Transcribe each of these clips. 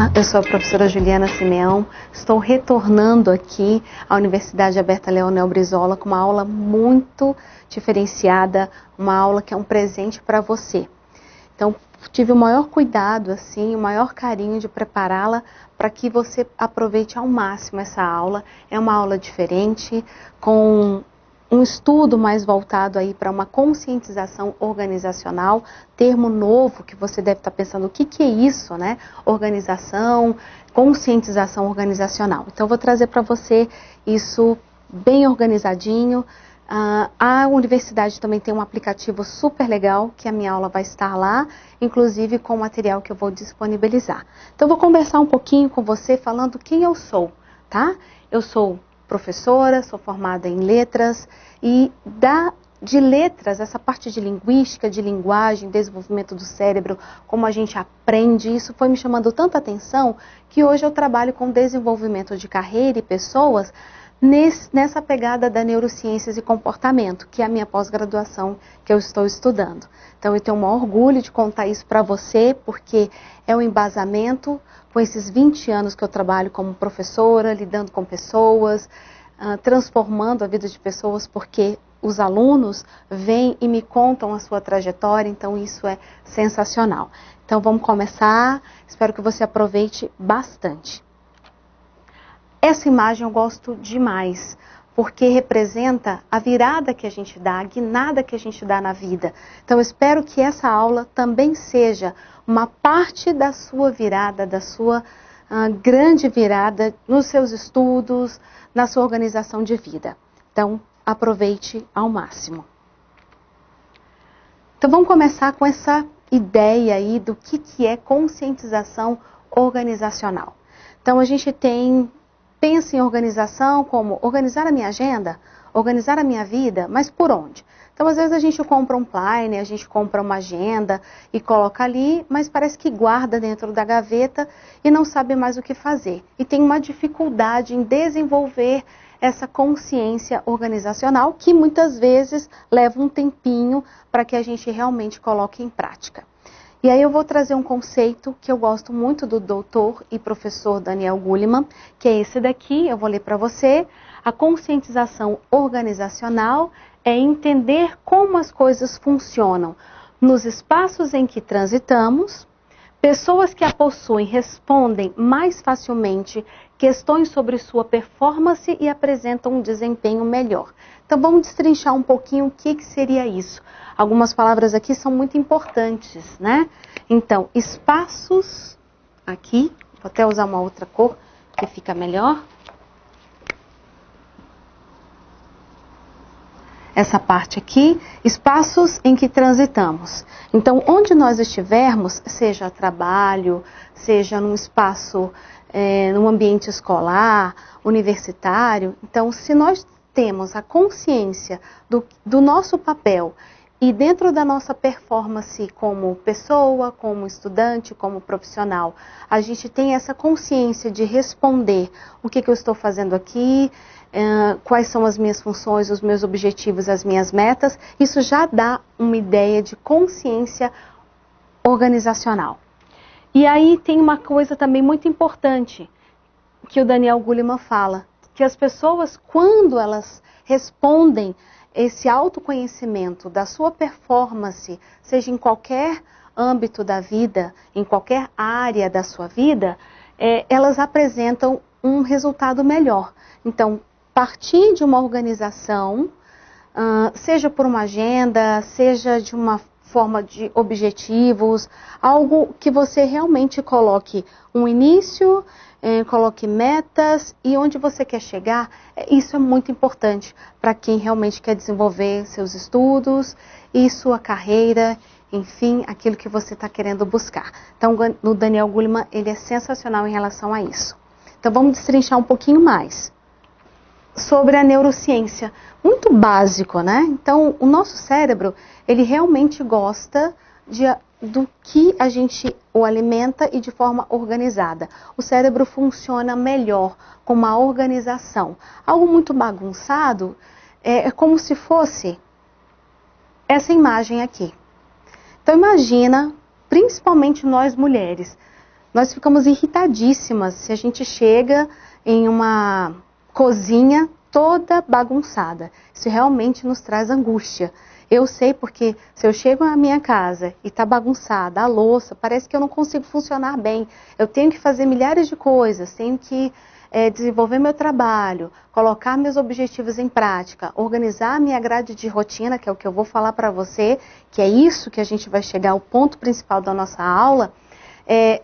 Olá, eu sou a professora Juliana Simeão, estou retornando aqui à Universidade Alberto Leonel Brizola com uma aula muito diferenciada, uma aula que é um presente para você. Então, tive o maior cuidado, assim, o maior carinho de prepará-la para que você aproveite ao máximo essa aula. É uma aula diferente, com um estudo mais voltado aí para uma conscientização organizacional, termo novo que você deve estar pensando, o que é isso, né? Organização, conscientização organizacional. Então, eu vou trazer para você isso bem organizadinho. A universidade também tem um aplicativo super legal, que a minha aula vai estar lá, inclusive com o material que eu vou disponibilizar. Então, eu vou conversar um pouquinho com você falando quem eu sou, tá? Eu sou professora, sou formada em letras e de letras, essa parte de linguística, de linguagem, desenvolvimento do cérebro, como a gente aprende, isso foi me chamando tanta atenção que hoje eu trabalho com desenvolvimento de carreira e pessoas nessa pegada da neurociências e comportamento, que é a minha pós-graduação que eu estou estudando. Então eu tenho um orgulho de contar isso para você, porque é um embasamento com esses 20 anos que eu trabalho como professora, lidando com pessoas, transformando a vida de pessoas, porque os alunos vêm e me contam a sua trajetória, então isso é sensacional. Então vamos começar, espero que você aproveite bastante. Essa imagem eu gosto demais, porque representa a virada que a gente dá, a guinada que a gente dá na vida. Então eu espero que essa aula também seja uma parte da sua virada, da sua grande virada nos seus estudos, na sua organização de vida. Então aproveite ao máximo. Então vamos começar com essa ideia aí do que é conscientização organizacional. Então a gente pensa em organização como organizar a minha agenda, organizar a minha vida, mas por onde? Então, às vezes a gente compra um planner, a gente compra uma agenda e coloca ali, mas parece que guarda dentro da gaveta e não sabe mais o que fazer. E tem uma dificuldade em desenvolver essa consciência organizacional que muitas vezes leva um tempinho para que a gente realmente coloque em prática. E aí eu vou trazer um conceito que eu gosto muito do doutor e professor Daniel Goleman, que é esse daqui, eu vou ler para você. A conscientização organizacional é entender como as coisas funcionam nos espaços em que transitamos. Pessoas que a possuem respondem mais facilmente questões sobre sua performance e apresentam um desempenho melhor. Então vamos destrinchar um pouquinho o que seria isso. Algumas palavras aqui são muito importantes, né? Então, espaços, aqui, vou até usar uma outra cor que fica melhor. Essa parte aqui, espaços em que transitamos. Então, onde nós estivermos, seja trabalho, seja num espaço, num ambiente escolar, universitário, então, se nós temos a consciência do nosso papel e dentro da nossa performance como pessoa, como estudante, como profissional, a gente tem essa consciência de responder o que eu estou fazendo aqui, quais são as minhas funções, os meus objetivos, as minhas metas, isso já dá uma ideia de consciência organizacional. E aí tem uma coisa também muito importante que o Daniel Goleman fala, que as pessoas, quando elas respondem esse autoconhecimento da sua performance, seja em qualquer âmbito da vida, em qualquer área da sua vida, elas apresentam um resultado melhor. Então, partir de uma organização, seja por uma agenda, seja de uma forma de objetivos, algo que você realmente coloque um início, coloque metas e onde você quer chegar, isso é muito importante para quem realmente quer desenvolver seus estudos e sua carreira, enfim, aquilo que você está querendo buscar. Então, o Daniel Goleman, ele é sensacional em relação a isso. Então, vamos destrinchar um pouquinho mais sobre a neurociência. Muito básico, né? Então, o nosso cérebro, ele realmente gosta do que a gente o alimenta e de forma organizada. O cérebro funciona melhor com uma organização. Algo muito bagunçado é como se fosse essa imagem aqui. Então imagina, principalmente nós mulheres, Nós ficamos irritadíssimas se a gente chega em uma cozinha toda bagunçada. Isso realmente nos traz angústia. Eu sei porque se eu chego na minha casa e está bagunçada, a louça, parece que eu não consigo funcionar bem. Eu tenho que fazer milhares de coisas, tenho que desenvolver meu trabalho, colocar meus objetivos em prática, organizar a minha grade de rotina, que é o que eu vou falar para você, que é isso que a gente vai chegar ao ponto principal da nossa aula.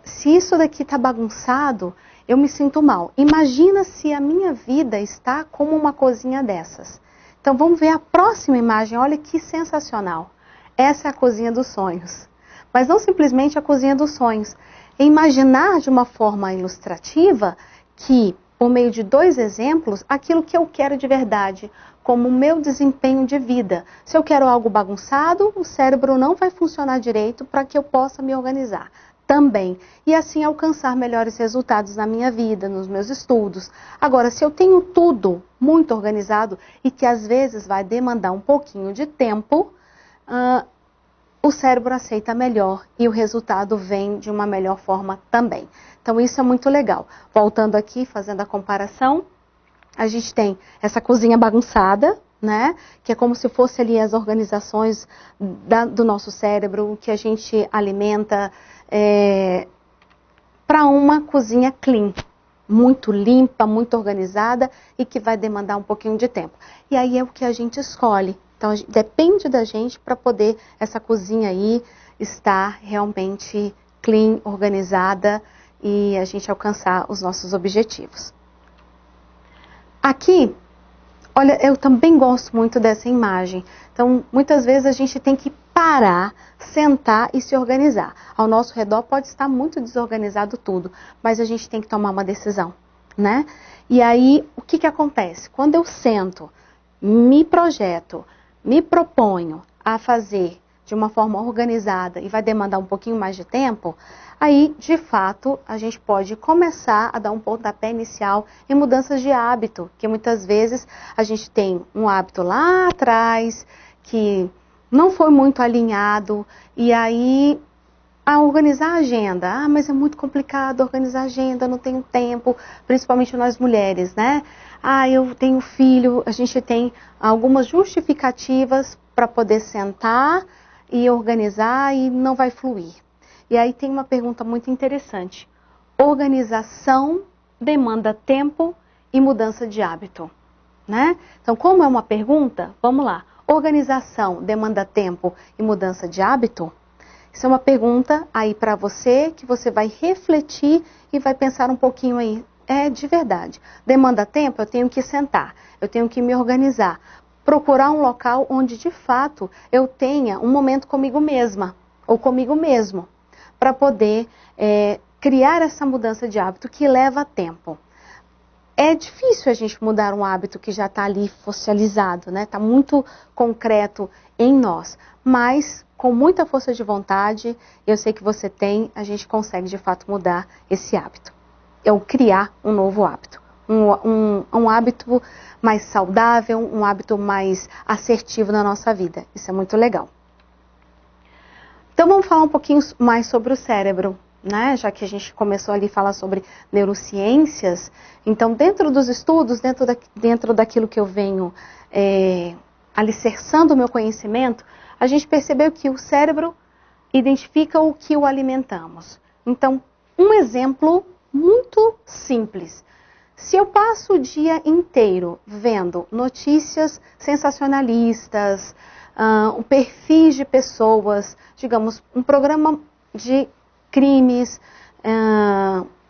Se isso daqui está bagunçado, eu me sinto mal. Imagina se a minha vida está como uma cozinha dessas. Então vamos ver a próxima imagem, olha que sensacional. Essa é a cozinha dos sonhos. Mas não simplesmente a cozinha dos sonhos. É imaginar de uma forma ilustrativa que, por meio de 2 exemplos, aquilo que eu quero de verdade, como o meu desempenho de vida. Se eu quero algo bagunçado, o cérebro não vai funcionar direito para que eu possa me organizar também. E assim alcançar melhores resultados na minha vida, nos meus estudos. Agora, se eu tenho tudo muito organizado e que às vezes vai demandar um pouquinho de tempo, o cérebro aceita melhor e o resultado vem de uma melhor forma também. Então isso é muito legal. Voltando aqui, fazendo a comparação, a gente tem essa cozinha bagunçada, né? Que é como se fosse ali as organizações do nosso cérebro, que a gente alimenta para uma cozinha clean, muito limpa, muito organizada e que vai demandar um pouquinho de tempo. E aí é o que a gente escolhe. Então, depende da gente para poder essa cozinha aí estar realmente clean, organizada e a gente alcançar os nossos objetivos. Aqui, olha, eu também gosto muito dessa imagem. Então, muitas vezes a gente tem que parar, sentar e se organizar. Ao nosso redor pode estar muito desorganizado tudo, mas a gente tem que tomar uma decisão, né? E aí, o que acontece? Quando eu sento, me projeto, me proponho a fazer de uma forma organizada e vai demandar um pouquinho mais de tempo, aí, de fato, a gente pode começar a dar um pontapé inicial em mudanças de hábito, que muitas vezes a gente tem um hábito lá atrás que não foi muito alinhado e aí a organizar a agenda. Mas é muito complicado organizar a agenda, não tenho tempo, principalmente nós mulheres, né? Eu tenho filho, a gente tem algumas justificativas para poder sentar e organizar e não vai fluir. E aí tem uma pergunta muito interessante. Organização demanda tempo e mudança de hábito, né? Então, como é uma pergunta, vamos lá. Organização demanda tempo e mudança de hábito? Isso é uma pergunta aí para você, que você vai refletir e vai pensar um pouquinho aí. É de verdade. Demanda tempo, eu tenho que sentar, eu tenho que me organizar. Procurar um local onde, de fato, eu tenha um momento comigo mesma ou comigo mesmo, para poder criar essa mudança de hábito que leva tempo. É difícil a gente mudar um hábito que já está ali fossiilizado, né? Está muito concreto em nós, mas com muita força de vontade, eu sei que você tem, a gente consegue de fato mudar esse hábito. Ou criar um novo hábito. Um hábito mais saudável, um hábito mais assertivo na nossa vida. Isso é muito legal. Então vamos falar um pouquinho mais sobre o cérebro, né? Já que a gente começou ali a falar sobre neurociências. Então, dentro dos estudos, dentro daquilo que eu venho alicerçando o meu conhecimento, a gente percebeu que o cérebro identifica o que o alimentamos. Então, um exemplo muito simples. Se eu passo o dia inteiro vendo notícias sensacionalistas, perfis de pessoas, digamos, um programa de crimes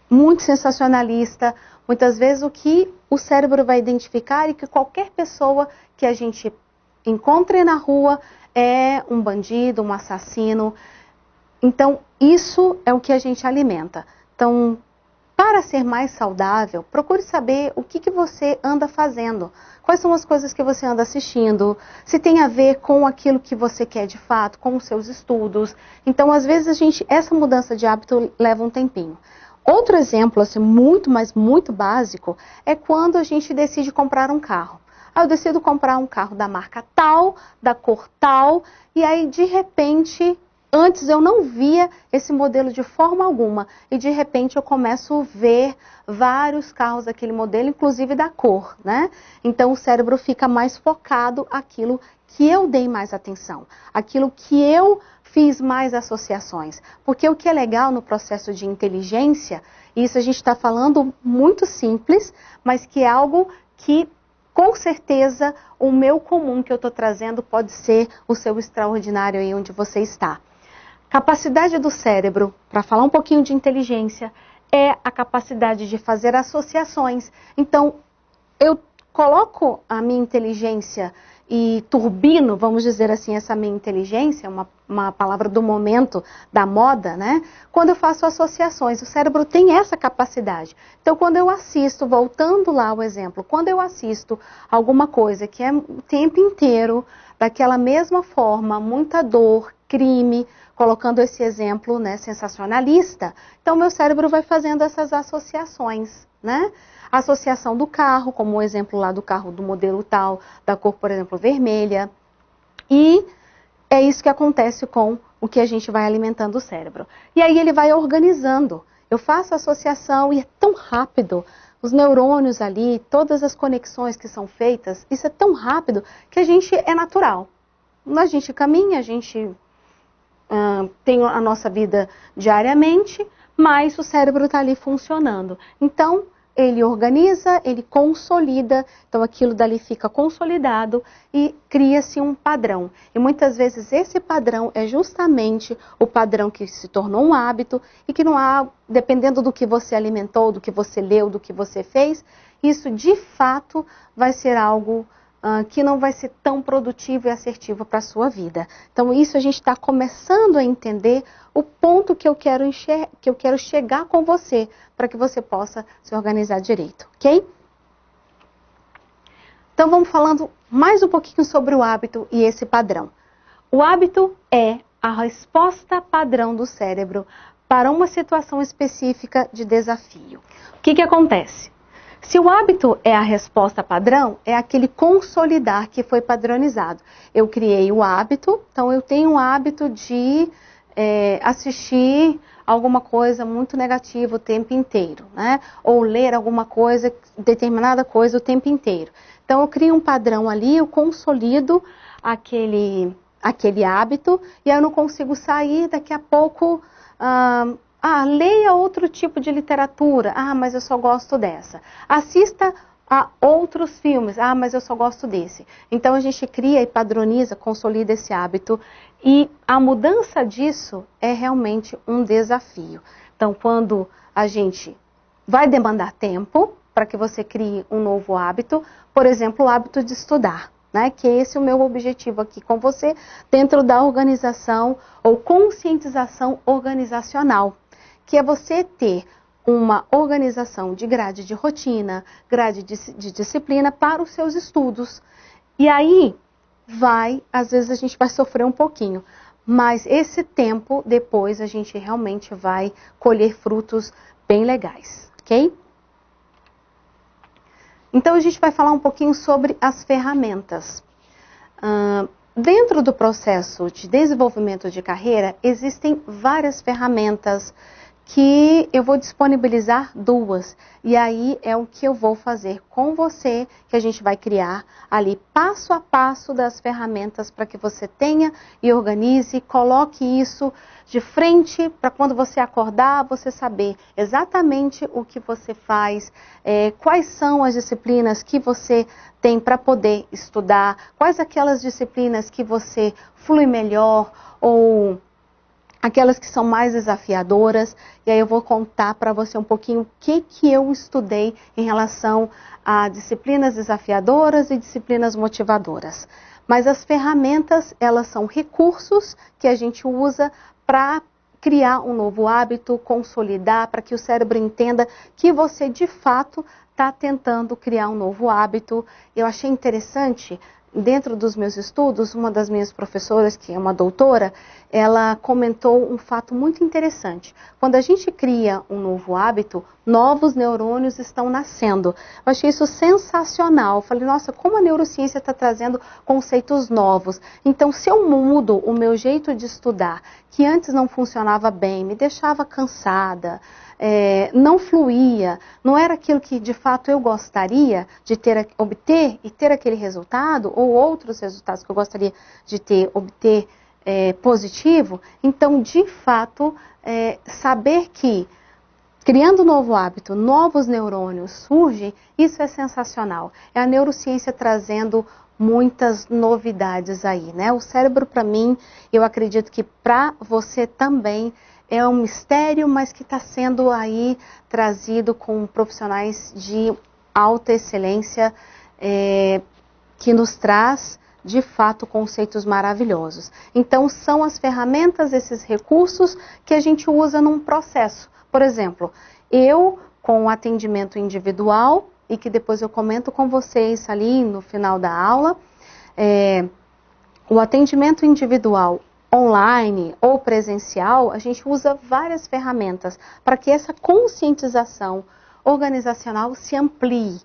muito sensacionalista, muitas vezes o que o cérebro vai identificar é que qualquer pessoa que a gente encontre na rua é um bandido, um assassino. Então, isso é o que a gente alimenta. Então, para ser mais saudável, procure saber o que você anda fazendo. Quais são as coisas que você anda assistindo, se tem a ver com aquilo que você quer de fato, com os seus estudos. Então, às vezes, essa mudança de hábito leva um tempinho. Outro exemplo, assim, muito básico, é quando a gente decide comprar um carro. Eu decido comprar um carro da marca tal, da cor tal, e aí, de repente, Antes eu não via esse modelo de forma alguma e de repente eu começo a ver vários carros daquele modelo, inclusive da cor, né? Então o cérebro fica mais focado aquilo que eu dei mais atenção, aquilo que eu fiz mais associações. Porque o que é legal no processo de inteligência, isso a gente está falando muito simples, mas que é algo que com certeza o meu comum que eu estou trazendo pode ser o seu extraordinário aí onde você está. Capacidade do cérebro, para falar um pouquinho de inteligência, é a capacidade de fazer associações. Então, eu coloco a minha inteligência e turbino, vamos dizer assim, essa minha inteligência, uma palavra do momento, da moda, né? Quando eu faço associações, o cérebro tem essa capacidade. Então, quando eu assisto, voltando lá ao exemplo, quando eu assisto alguma coisa que é o tempo inteiro, daquela mesma forma, muita dor, crime, colocando esse exemplo, né, sensacionalista, então meu cérebro vai fazendo essas associações, né? A associação do carro, como o exemplo lá do carro do modelo tal, da cor, por exemplo, vermelha. E é isso que acontece com o que a gente vai alimentando o cérebro. E aí ele vai organizando. Eu faço a associação e é tão rápido. Os neurônios ali, todas as conexões que são feitas, isso é tão rápido que a gente é natural. A gente caminha, a gente tem a nossa vida diariamente, mas o cérebro está ali funcionando. Então, ele organiza, ele consolida, então aquilo dali fica consolidado e cria-se um padrão. E muitas vezes esse padrão é justamente o padrão que se tornou um hábito e que não há, dependendo do que você alimentou, do que você leu, do que você fez, isso de fato vai ser algo que não vai ser tão produtivo e assertivo para a sua vida. Então isso a gente está começando a entender o ponto que eu quero chegar com você, para que você possa se organizar direito, ok? Então vamos falando mais um pouquinho sobre o hábito e esse padrão. O hábito é a resposta padrão do cérebro para uma situação específica de desafio. O que acontece? Se o hábito é a resposta padrão, é aquele consolidar que foi padronizado. Eu criei o hábito, então eu tenho o hábito de assistir alguma coisa muito negativa o tempo inteiro, né? Ou ler alguma coisa, determinada coisa o tempo inteiro. Então eu crio um padrão ali, eu consolido aquele hábito e eu não consigo sair, daqui a pouco... leia outro tipo de literatura. Mas eu só gosto dessa. Assista a outros filmes. Mas eu só gosto desse. Então a gente cria e padroniza, consolida esse hábito. E a mudança disso é realmente um desafio. Então quando a gente vai demandar tempo para que você crie um novo hábito, por exemplo, o hábito de estudar. Né, que esse é o meu objetivo aqui com você, dentro da organização ou conscientização organizacional, que é você ter uma organização de grade de rotina, grade de disciplina para os seus estudos. E aí, às vezes a gente vai sofrer um pouquinho, mas esse tempo depois a gente realmente vai colher frutos bem legais, ok? Então a gente vai falar um pouquinho sobre as ferramentas. Dentro do processo de desenvolvimento de carreira, existem várias ferramentas que eu vou disponibilizar 2. E aí é o que eu vou fazer com você, que a gente vai criar ali passo a passo das ferramentas para que você tenha e organize, coloque isso de frente para quando você acordar, você saber exatamente o que você faz, quais são as disciplinas que você tem para poder estudar, quais aquelas disciplinas que você flui melhor ou aquelas que são mais desafiadoras, e aí eu vou contar para você um pouquinho o que eu estudei em relação a disciplinas desafiadoras e disciplinas motivadoras. Mas as ferramentas, elas são recursos que a gente usa para criar um novo hábito, consolidar, para que o cérebro entenda que você de fato está tentando criar um novo hábito. Eu achei interessante, dentro dos meus estudos, uma das minhas professoras, que é uma doutora, ela comentou um fato muito interessante. Quando a gente cria um novo hábito, novos neurônios estão nascendo. Eu achei isso sensacional. Eu falei, nossa, como a neurociência está trazendo conceitos novos. Então, se eu mudo o meu jeito de estudar, que antes não funcionava bem, me deixava cansada, não fluía, não era aquilo que de fato eu gostaria de obter e ter aquele resultado, ou outros resultados que eu gostaria de obter positivo, então de fato saber que criando um novo hábito, novos neurônios surgem, isso é sensacional. É a neurociência trazendo muitas novidades aí, né? O cérebro, para mim, eu acredito que para você também é um mistério, mas que está sendo aí trazido com profissionais de alta excelência, que nos traz, de fato, conceitos maravilhosos. Então, são as ferramentas, esses recursos que a gente usa num processo. Por exemplo, eu, com o atendimento individual, e que depois eu comento com vocês ali no final da aula, o atendimento individual online ou presencial, a gente usa várias ferramentas para que essa conscientização organizacional se amplie.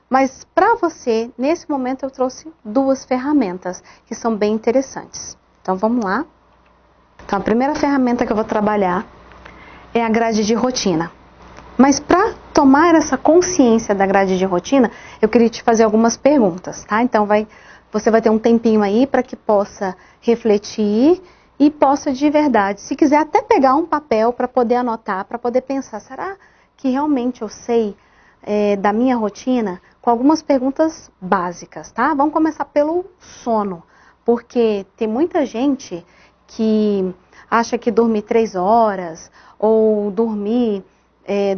Mas para você, nesse momento eu trouxe duas ferramentas que são bem interessantes. Então vamos lá. Então a primeira ferramenta que eu vou trabalhar é a grade de rotina. Mas para tomar essa consciência da grade de rotina, eu queria te fazer algumas perguntas, tá? Então você vai ter um tempinho aí para que possa refletir e possa de verdade, se quiser até pegar um papel para poder anotar, para poder pensar, será que realmente eu sei da minha rotina? Com algumas perguntas básicas, tá? Vamos começar pelo sono, porque tem muita gente que acha que dormir 3 horas ou dormir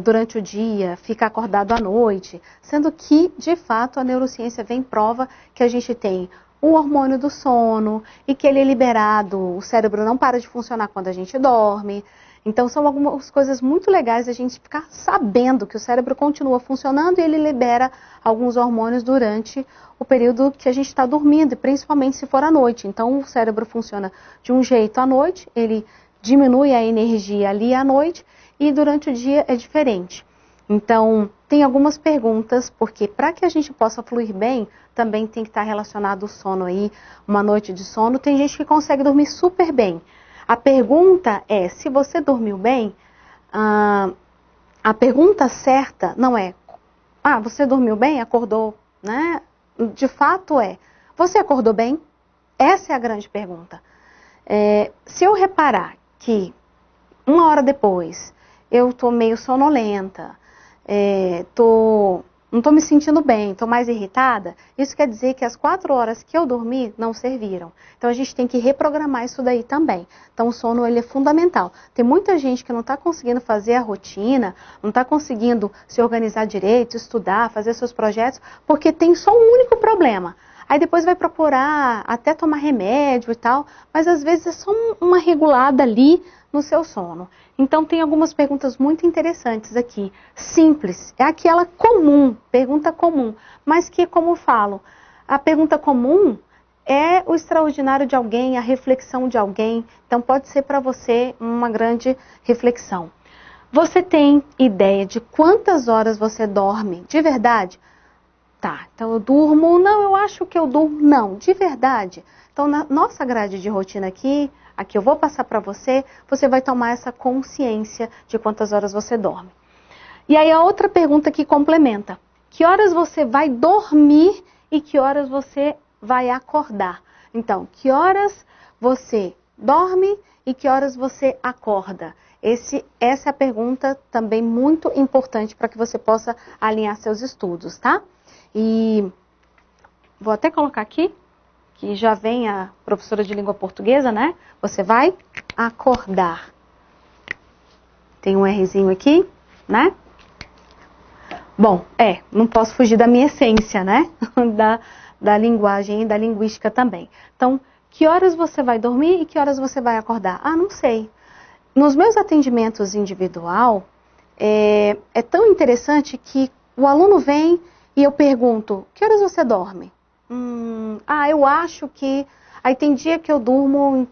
durante o dia, ficar acordado à noite, sendo que, de fato, a neurociência vem prova que a gente tem o hormônio do sono e que ele é liberado, o cérebro não para de funcionar quando a gente dorme. Então, são algumas coisas muito legais a gente ficar sabendo que o cérebro continua funcionando e ele libera alguns hormônios durante o período que a gente está dormindo, e principalmente se for à noite. Então, o cérebro funciona de um jeito à noite, ele diminui a energia ali à noite e durante o dia é diferente. Então, tem algumas perguntas, porque para que a gente possa fluir bem, também tem que estar relacionado ao sono aí, uma noite de sono. Tem gente que consegue dormir super bem. A pergunta é, se você dormiu bem, a pergunta certa não é, você dormiu bem, acordou, né? De fato você acordou bem? Essa é a grande pergunta. Se eu reparar que 1 hora depois eu estou meio sonolenta, não estou me sentindo bem, estou mais irritada, isso quer dizer que as 4 horas que eu dormi não serviram. Então a gente tem que reprogramar isso daí também. Então o sono ele é fundamental. Tem muita gente que não está conseguindo fazer a rotina, não está conseguindo se organizar direito, estudar, fazer seus projetos, porque tem só um único problema. Aí depois vai procurar até tomar remédio e tal, mas às vezes é só uma regulada ali no seu sono. Então tem algumas perguntas muito interessantes aqui, simples, é aquela comum, pergunta comum, mas que, como eu falo, a pergunta comum é o extraordinário de alguém, a reflexão de alguém, então pode ser para você uma grande reflexão. Você tem ideia de quantas horas você dorme de verdade? Tá, então eu durmo, não, eu acho que eu durmo, não, de verdade. Então na nossa grade de rotina aqui eu vou passar para você, você vai tomar essa consciência de quantas horas você dorme. E aí a outra pergunta que complementa, que horas você vai dormir e que horas você vai acordar? Então, que horas você dorme e que horas você acorda? Essa é a pergunta também muito importante para que você possa alinhar seus estudos, tá? E vou até colocar aqui, que já vem a professora de língua portuguesa, né? Você vai acordar. Tem um Rzinho aqui, né? Bom, não posso fugir da minha essência, né? Da linguagem e da linguística também. Então, que horas você vai dormir e que horas você vai acordar? Não sei. Nos meus atendimentos individual, é tão interessante que o aluno vem e eu pergunto, que horas você dorme? Eu acho que... Aí tem dia que eu durmo em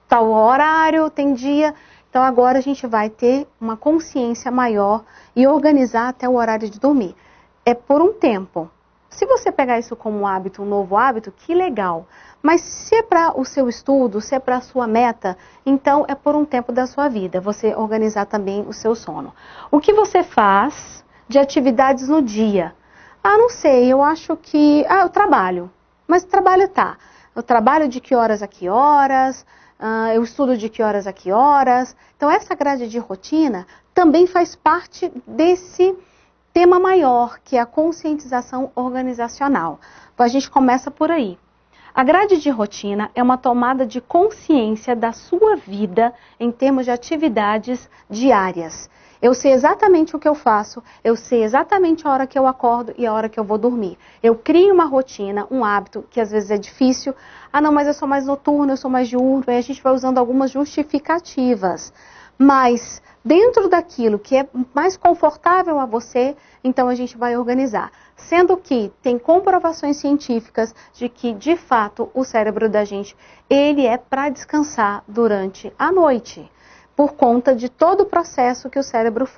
tal horário, tem dia... Então agora a gente vai ter uma consciência maior e organizar até o horário de dormir. É por um tempo. Se você pegar isso como um hábito, um novo hábito, que legal. Mas se é para o seu estudo, se é para a sua meta, então é por um tempo da sua vida, você organizar também o seu sono. O que você faz de atividades no dia? Não sei, eu acho que... eu trabalho. Mas trabalho tá. Eu trabalho de que horas a que horas... eu estudo de que horas a que horas. Então, essa grade de rotina também faz parte desse tema maior, que é a conscientização organizacional. Então, a gente começa por aí. A grade de rotina é uma tomada de consciência da sua vida em termos de atividades diárias. Eu sei exatamente o que eu faço, eu sei exatamente a hora que eu acordo e a hora que eu vou dormir. Eu crio uma rotina, um hábito, que às vezes é difícil. Não, mas eu sou mais noturno, eu sou mais diurno, aí a gente vai usando algumas justificativas. Mas dentro daquilo que é mais confortável a você, então a gente vai organizar. Sendo que tem comprovações científicas de que, de fato, o cérebro da gente, ele é para descansar durante a noite, por conta de todo o processo que o cérebro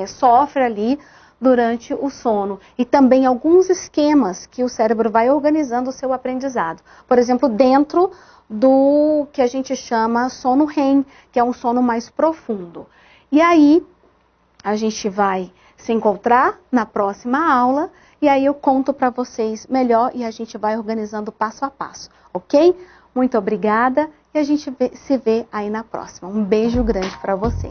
sofre ali durante o sono. E também alguns esquemas que o cérebro vai organizando o seu aprendizado. Por exemplo, dentro do que a gente chama sono REM, que é um sono mais profundo. E aí, a gente vai se encontrar na próxima aula, e aí eu conto para vocês melhor e a gente vai organizando passo a passo, ok? Muito obrigada e a gente se vê aí na próxima. Um beijo grande para você.